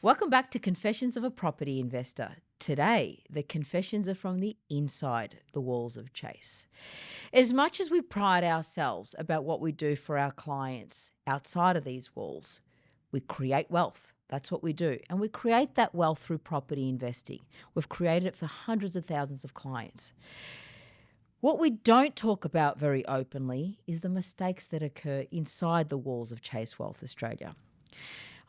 Welcome back to Confessions of a Property Investor. Today, the confessions are from the inside the walls of Chase. As much as we pride ourselves about what we do for our clients outside of these walls, we create wealth. That's what we do. And we create that wealth through property investing. We've created it for hundreds of thousands of clients. What we don't talk about very openly is the mistakes that occur inside the walls of Chase Wealth Australia.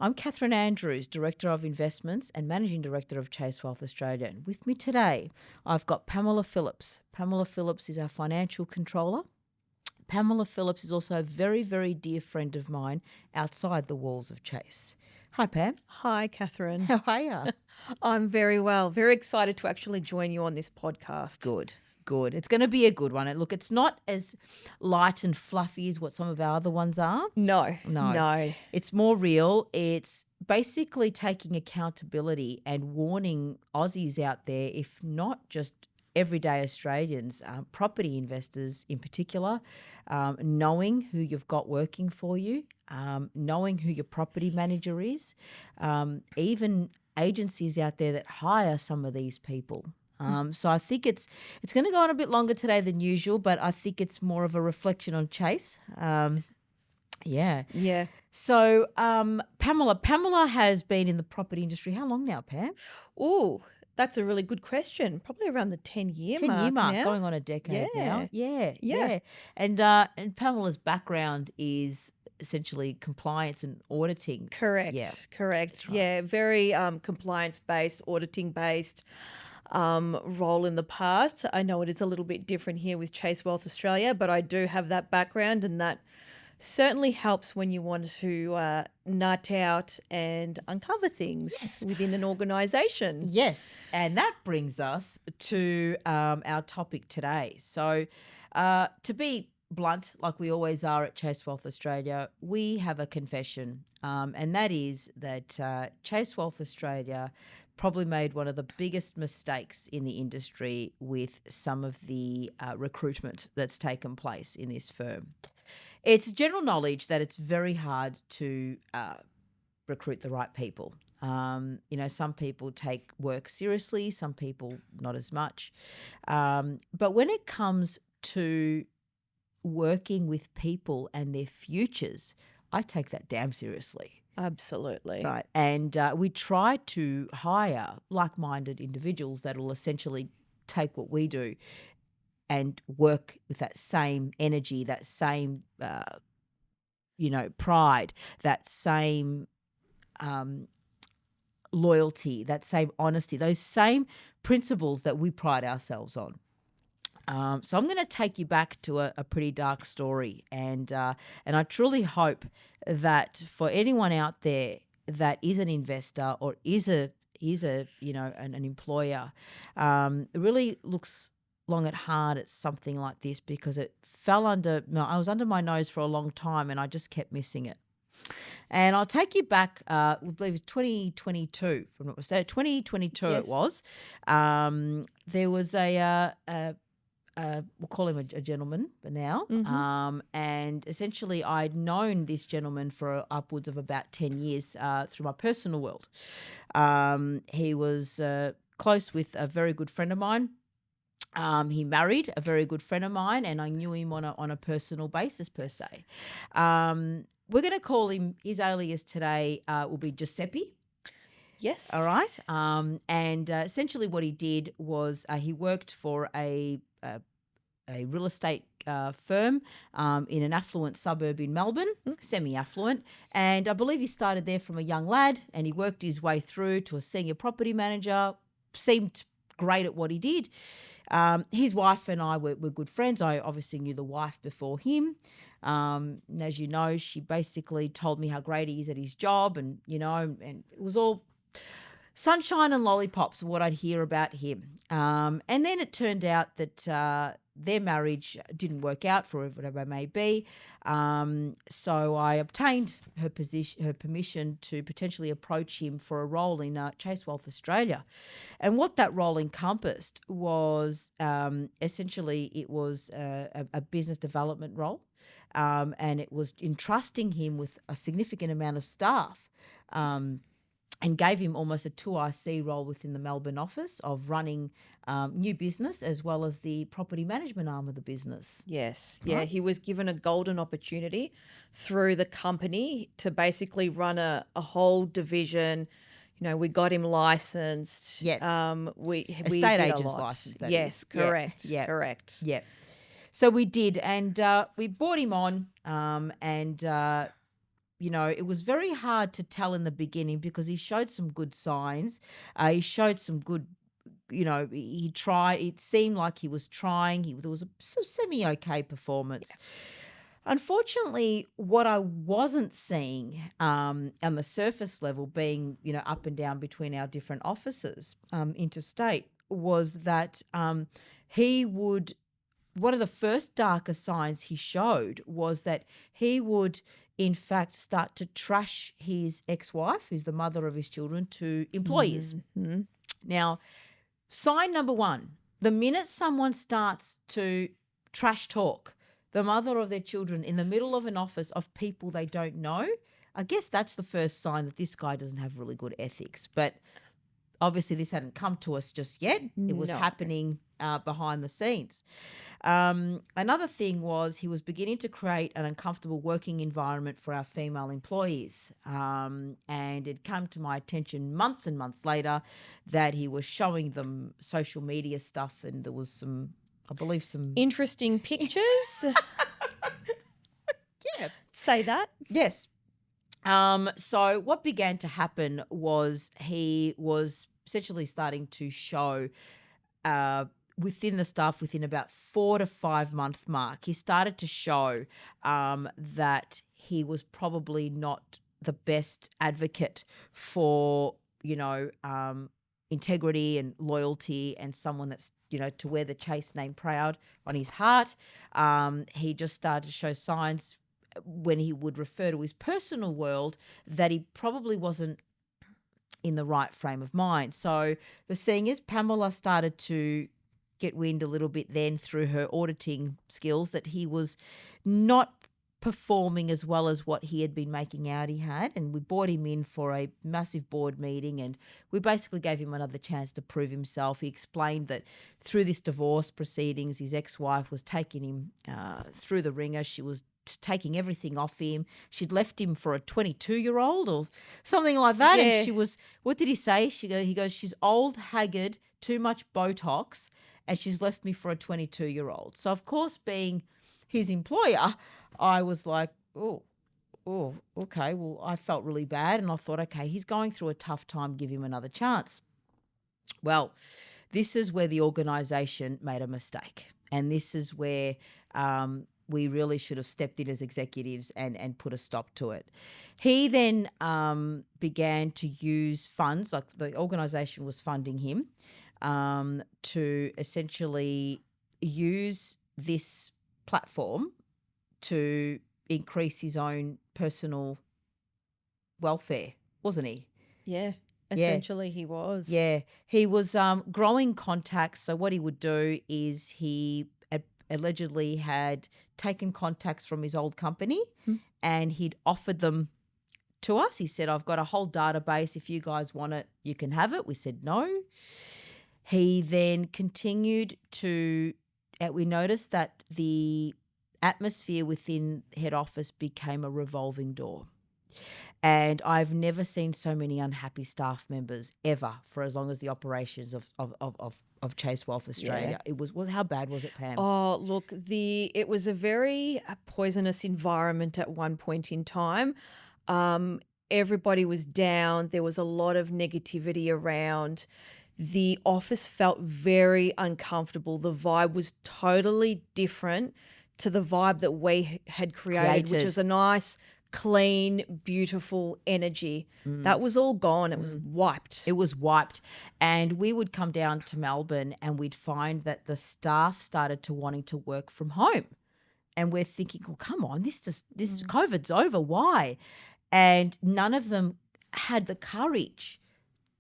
I'm Catherine Andrews, Director of Investments and Managing Director of Chase Wealth Australia. And with me today, I've got Pamela Phillips. Pamela Phillips is our Financial Controller. Pamela Phillips is also a very, very dear friend of mine outside the walls of Chase. Hi, Pam. Hi, Catherine. How are you? I'm very well. Very excited to actually join you on this podcast. Good. It's going to be a good one. And look, it's not as light and fluffy as what some of our other ones are. No. It's more real. It's basically taking accountability and warning Aussies out there, if not just everyday Australians, property investors in particular, knowing who you've got working for you, knowing who your property manager is, even agencies out there that hire some of these people. So I think it's going to go on a bit longer today than usual, but I think it's more of a reflection on Chase. Yeah. So Pamela has been in the property industry how long now, Pam? Oh, that's a really good question. Probably around the 10-year mark now. Going on a decade now. Yeah. And Pamela's background is essentially compliance and auditing. Correct. Yeah. Correct. Right. Yeah, very compliance-based, auditing-based role in the past. I know it is a little bit different here with Chase Wealth Australia, but I do have that background, and that certainly helps when you want to nut out and uncover things within an organisation. Yes, and that brings us to our topic today. So to be blunt, like we always are at Chase Wealth Australia, we have a confession, and that is that Chase Wealth Australia probably made one of the biggest mistakes in the industry with some of the recruitment that's taken place in this firm. It's general knowledge that it's very hard to recruit the right people. Some people take work seriously, some people not as much. But when it comes to working with people and their futures, I take that damn seriously. Absolutely. Right. And we try to hire like-minded individuals that will essentially take what we do and work with that same energy, that same, pride, that same loyalty, that same honesty, those same principles that we pride ourselves on. So I'm going to take you back to a pretty dark story, and I truly hope that for anyone out there that is an investor or is an employer, really looks long and hard at something like this, because I was under my nose for a long time and I just kept missing it. And I'll take you back, I believe it's 2022, from what was that, 2022 Yes. It was. There was we'll call him a gentleman now. Mm-hmm. And essentially I'd known this gentleman for upwards of about 10 years through my personal world. He was close with a very good friend of mine. He married a very good friend of mine, and I knew him on a personal basis per se. We're going to call him, his alias today will be Giuseppe. Yes. All right. And essentially what he did was he worked for a real estate firm in an affluent suburb in Melbourne, semi-affluent. And I believe he started there from a young lad, and he worked his way through to a senior property manager, seemed great at what he did. His wife and I were good friends. I obviously knew the wife before him. And as you know, she basically told me how great he is at his job, and it was all sunshine and lollipops, what I'd hear about him. And then it turned out that their marriage didn't work out for whatever it may be. So I obtained her permission to potentially approach him for a role in Chase Wealth Australia. And what that role encompassed was essentially it was a business development role. And it was entrusting him with a significant amount of staff and gave him almost a 2IC role within the Melbourne office of running new business as well as the property management arm of the business. Yes. Yeah. Right. He was given a golden opportunity through the company to basically run a whole division. You know, we got him licensed. Yeah. We Estate did a agent's lot. license, that yes. is. Yeah, Correct. yeah. Correct. Yeah. So we did, and we brought him on, you know, it was very hard to tell in the beginning because he showed some good signs. He showed some good, you know, he tried. It seemed like he was trying. There was a sort of semi-okay performance. Unfortunately, what I wasn't seeing on the surface level, being, you know, up and down between our different offices interstate, was that he would, one of the first darker signs he showed was that he would, in fact, start to trash his ex-wife, who's the mother of his children, to employees. Mm-hmm. Now, sign number one, the minute someone starts to trash talk the mother of their children in the middle of an office of people they don't know, I guess that's the first sign that this guy doesn't have really good ethics. But obviously this hadn't come to us just yet. It was No. happening behind the scenes. Another thing was he was beginning to create an uncomfortable working environment for our female employees. And it came to my attention months and months later that he was showing them social media stuff, and there was some, I believe, some Interesting pictures. yeah. Say that. Yes. So what began to happen was he was essentially starting to show within the staff, within about 4 to 5 month mark, he started to show that he was probably not the best advocate for, you know, integrity and loyalty, and someone that's, you know, to wear the Chase name proud on his heart. He just started to show signs when he would refer to his personal world that he probably wasn't in the right frame of mind. So the thing is, Pamela started to get wind a little bit then through her auditing skills that he was not performing as well as what he had been making out he had, and we brought him in for a massive board meeting, and we basically gave him another chance to prove himself. He explained that through this divorce proceedings, his ex-wife was taking him through the ringer. She was taking everything off him. She'd left him for a 22-year-old or something like that. Yeah. And she was, what did he say? He goes, she's old, haggard, too much Botox, and she's left me for a 22-year-old. So, of course, being his employer, I was like, oh, okay. Well, I felt really bad, and I thought, okay, he's going through a tough time, give him another chance. Well, this is where the organisation made a mistake, and this is where we really should have stepped in as executives and put a stop to it. He then began to use funds, like the organisation was funding him, to essentially use this platform to increase his own personal welfare, wasn't he? Yeah. Essentially, he was. Yeah. He was growing contacts. So what he would do is he allegedly had taken contacts from his old company and he'd offered them to us. He said, I've got a whole database. If you guys want it, you can have it. We said no. He then continued to, we noticed that the atmosphere within head office became a revolving door. And I've never seen so many unhappy staff members ever for as long as the operations of Chase Wealth Australia. Yeah. It was, well, how bad was it, Pam? Oh, look, it was a very poisonous environment at one point in time. Everybody was down. There was a lot of negativity around. The office felt very uncomfortable. The vibe was totally different to the vibe that we had created, which was a nice, clean, beautiful energy. That was all gone. It was wiped. It was wiped. And we would come down to Melbourne and we'd find that the staff started to wanting to work from home. And we're thinking, well, come on, this COVID's over. Why? And none of them had the courage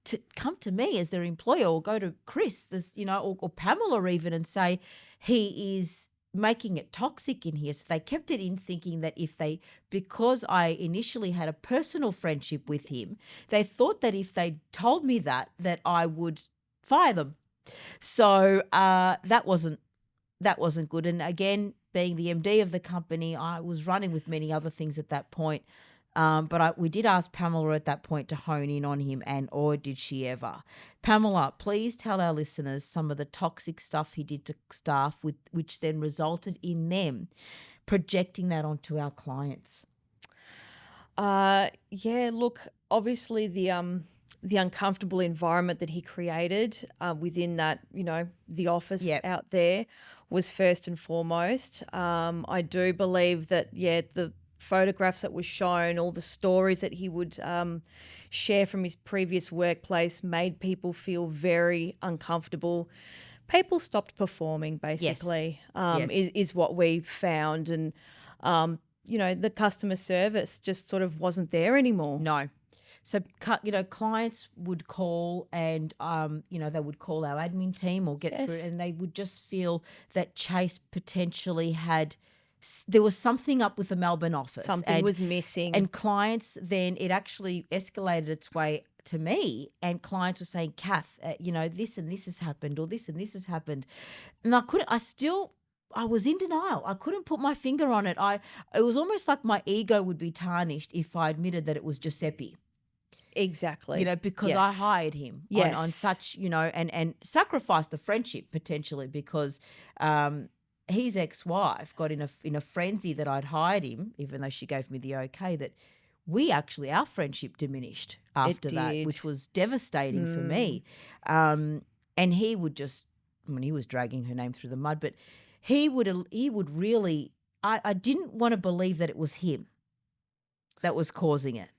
to come to me as their employer or go to Chris, or Pamela even, and say, he is making it toxic in here. So they kept it in, thinking that because I initially had a personal friendship with him, they thought that if they told me that I would fire them. So that wasn't good. And again, being the MD of the company, I was running with many other things at that point. But we did ask Pamela at that point to hone in on him, and did she ever. Pamela, please tell our listeners some of the toxic stuff he did to staff, which then resulted in them projecting that onto our clients. Yeah, look, obviously the uncomfortable environment that he created within that, the office Yep. out there was first and foremost. I do believe that, the photographs that were shown, all the stories that he would share from his previous workplace made people feel very uncomfortable. People stopped performing, basically, Yes. is what we found. And, the customer service just sort of wasn't there anymore. No. So, clients would call and, they would call our admin team or get through, Yes. and they would just feel that Chase potentially there was something up with the Melbourne office. Something was missing. And clients, then it actually escalated its way to me, and clients were saying, Kath, this and this has happened, or this and this has happened. And I was in denial. I couldn't put my finger on it. It was almost like my ego would be tarnished if I admitted that it was Giuseppe. Exactly. Because I hired him on such, and sacrificed the friendship potentially, because his ex-wife got in a frenzy that I'd hired him, even though she gave me the okay, that our friendship diminished after that, which was devastating for me. And he would he was dragging her name through the mud, but he would really, I didn't want to believe that it was him that was causing it.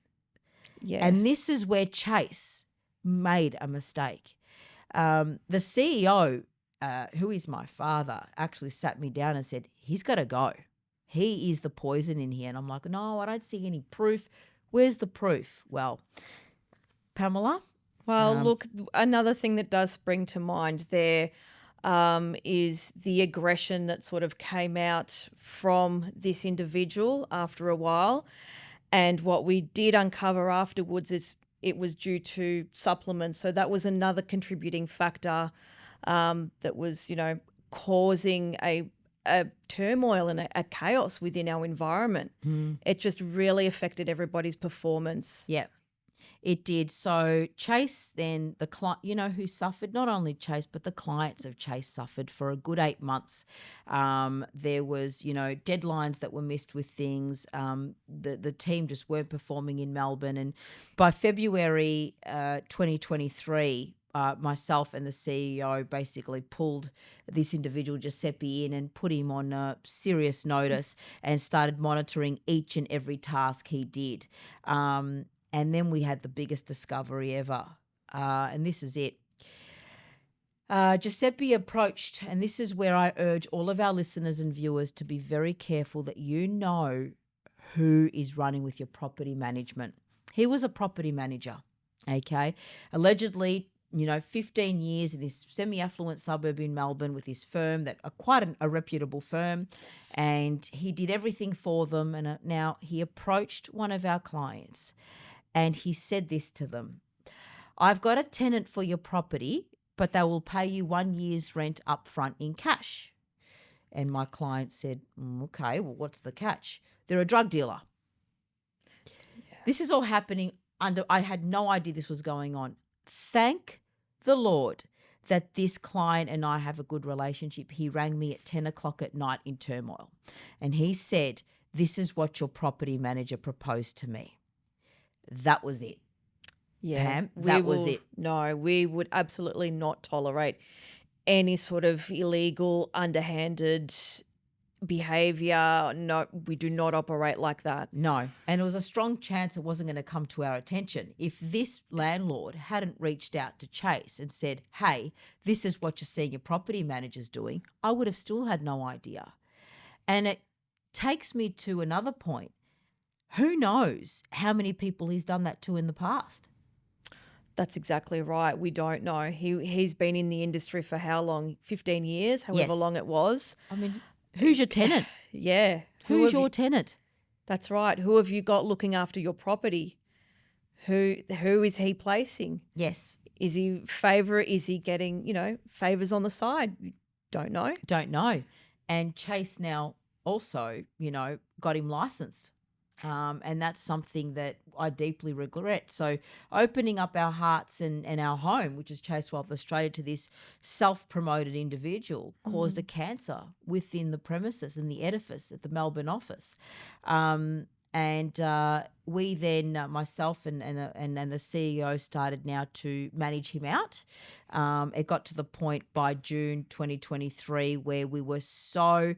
Yeah. And this is where Chase made a mistake. The CEO, who is my father, actually sat me down and said, he's got to go. He is the poison in here. And I'm like, no, I don't see any proof. Where's the proof? Well, Pamela? Well, look, another thing that does spring to mind there is the aggression that sort of came out from this individual after a while. And what we did uncover afterwards is it was due to supplements. So that was another contributing factor that was, causing a turmoil and a chaos within our environment. It just really affected everybody's performance. Yeah, it did. So Chase, then the client, who suffered, not only Chase, but the clients of Chase suffered for a good 8 months. There was, deadlines that were missed with things. The team just weren't performing in Melbourne. And by February 2023, myself and the CEO basically pulled this individual, Giuseppe, in and put him on serious notice and started monitoring each and every task he did. And then we had the biggest discovery ever. And this is it. Giuseppe approached, and this is where I urge all of our listeners and viewers to be very careful that you know who is running with your property management. He was a property manager, okay? Allegedly, 15 years in this semi-affluent suburb in Melbourne with his firm, quite a reputable firm, and he did everything for them. And now he approached one of our clients, and he said this to them: I've got a tenant for your property, but they will pay you 1 year's rent up front in cash. And my client said, okay, well, what's the catch? They're a drug dealer. Yeah. This is all happening I had no idea this was going on. Thank the Lord that this client and I have a good relationship. He rang me at 10 o'clock at night in turmoil, and he said, this is what your property manager proposed to me. That was it. Yeah, Pam, that was it. No, we would absolutely not tolerate any sort of illegal, underhanded behaviour. No, we do not operate like that. No, and it was a strong chance it wasn't going to come to our attention. If this landlord hadn't reached out to Chase and said, hey, this is what you're seeing your property manager's doing, I would have still had no idea. And it takes me to another point. Who knows how many people he's done that to in the past? That's exactly right. We don't know. He's been in the industry for how long? 15 years, however long it was. I mean, Who's your tenant? Yeah. Who's your tenant? That's right. Who have you got looking after your property? Who is he placing? Yes. Is he favourite? Is he getting, favours on the side? Don't know. Don't know. And Chase now also, got him licensed. And that's something that I deeply regret. So opening up our hearts and our home, which is Chase Wealth Australia, to this self-promoted individual caused a cancer within the premises and the edifice at the Melbourne office. We then, myself and the CEO started now to manage him out. It got to the point by June 2023 where we were so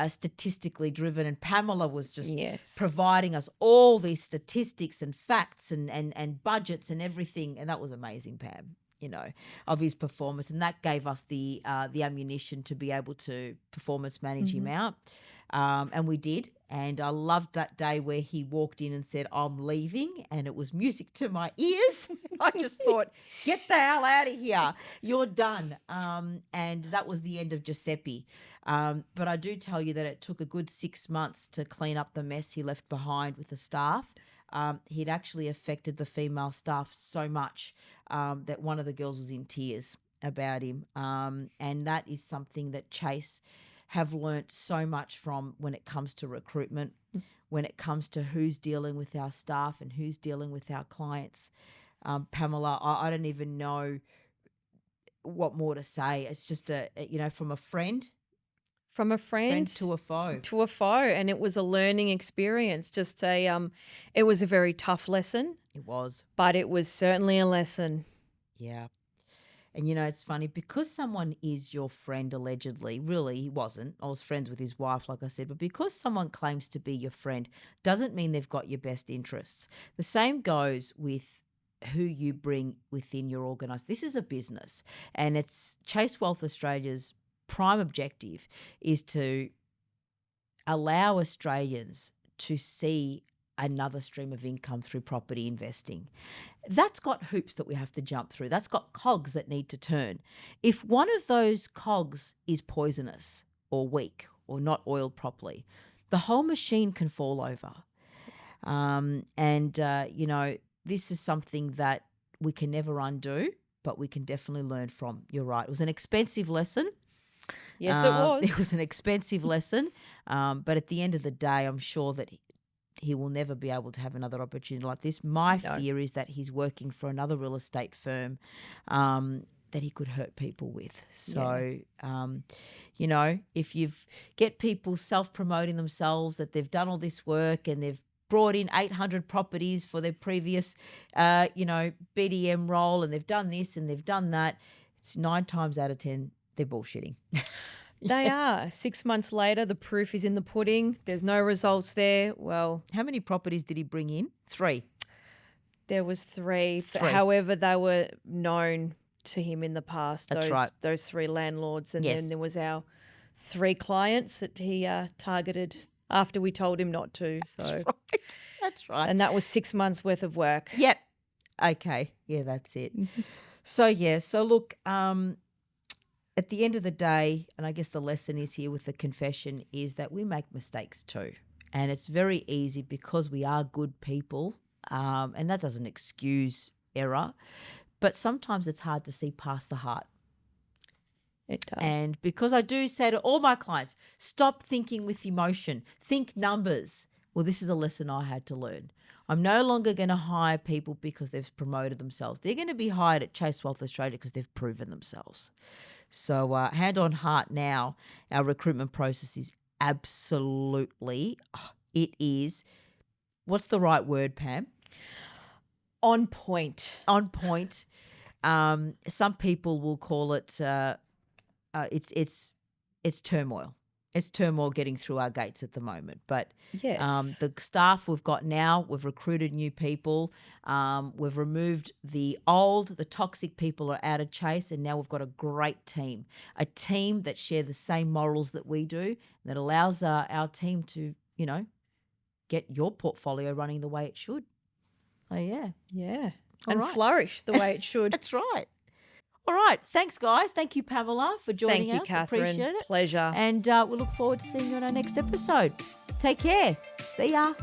statistically driven, and Pamela was just providing us all these statistics and facts and budgets and everything, and that was amazing, Pam, of his performance, and that gave us the ammunition to be able to performance manage him out. And we did. And I loved that day where he walked in and said, "I'm leaving." And it was music to my ears. I just thought, get the hell out of here. You're done. And that was the end of Giuseppe. But I do tell you that it took a good 6 months to clean up the mess he left behind with the staff. He'd actually affected the female staff so much that one of the girls was in tears about him. And that is something that Chase have learnt so much from when it comes to recruitment, when it comes to who's dealing with our staff and who's dealing with our clients. Pamela, I don't even know what more to say. It's just from a friend. From a friend to a foe. To a foe. And it was a learning experience. It was a very tough lesson. It was. But it was certainly a lesson. Yeah. And, it's funny because someone is your friend allegedly, really he wasn't. I was friends with his wife, like I said, but because someone claims to be your friend doesn't mean they've got your best interests. The same goes with who you bring within your organisation. This is a business, and it's Chase Wealth Australia's prime objective is to allow Australians to see another stream of income through property investing. That's got hoops that we have to jump through. That's got cogs that need to turn. If one of those cogs is poisonous or weak or not oiled properly, the whole machine can fall over. This is something that we can never undo, but we can definitely learn from. You're right. It was an expensive lesson. Yes, it was. It was an expensive lesson. But at the end of the day, I'm sure that he will never be able to have another opportunity like this. My fear is that he's working for another real estate firm that he could hurt people with. So, if you get people self-promoting themselves that they've done all this work and they've brought in 800 properties for their previous, BDM role, and they've done this and they've done that, it's 9 times out of 10 they're bullshitting. They are. 6 months later, the proof is in the pudding. There's no results there. Well, how many properties did he bring in? 3. There was 3. However, they were known to him in the past. That's right. Those 3 landlords. And then there was our 3 clients that he targeted after we told him not to. So That's right. And that was 6 months worth of work. Yep. Okay. Yeah, that's it. So look, at the end of the day, and I guess the lesson is here with the confession, is that we make mistakes too. And it's very easy because we are good people, and that doesn't excuse error, but sometimes it's hard to see past the heart. It does. And because I do say to all my clients, stop thinking with emotion, think numbers. Well, this is a lesson I had to learn. I'm no longer going to hire people because they've promoted themselves. They're going to be hired at Chase Wealth Australia because they've proven themselves. So hand on heart now, our recruitment process is absolutely, it is, what's the right word, Pam? On point. On point. Some people will call it, it's turmoil. It's turmoil getting through our gates at the moment. But the staff we've got now, we've recruited new people. We've removed the toxic people are out of Chase, and now we've got a great team, a team that share the same morals that we do, that allows our team to, get your portfolio running the way it should. Oh, yeah. Yeah. All right. Flourish the way it should. That's right. All right. Thanks, guys. Thank you, Pamela, for joining Thank you, us. Catherine. Appreciate it. Pleasure. And we look forward to seeing you on our next episode. Take care. See ya.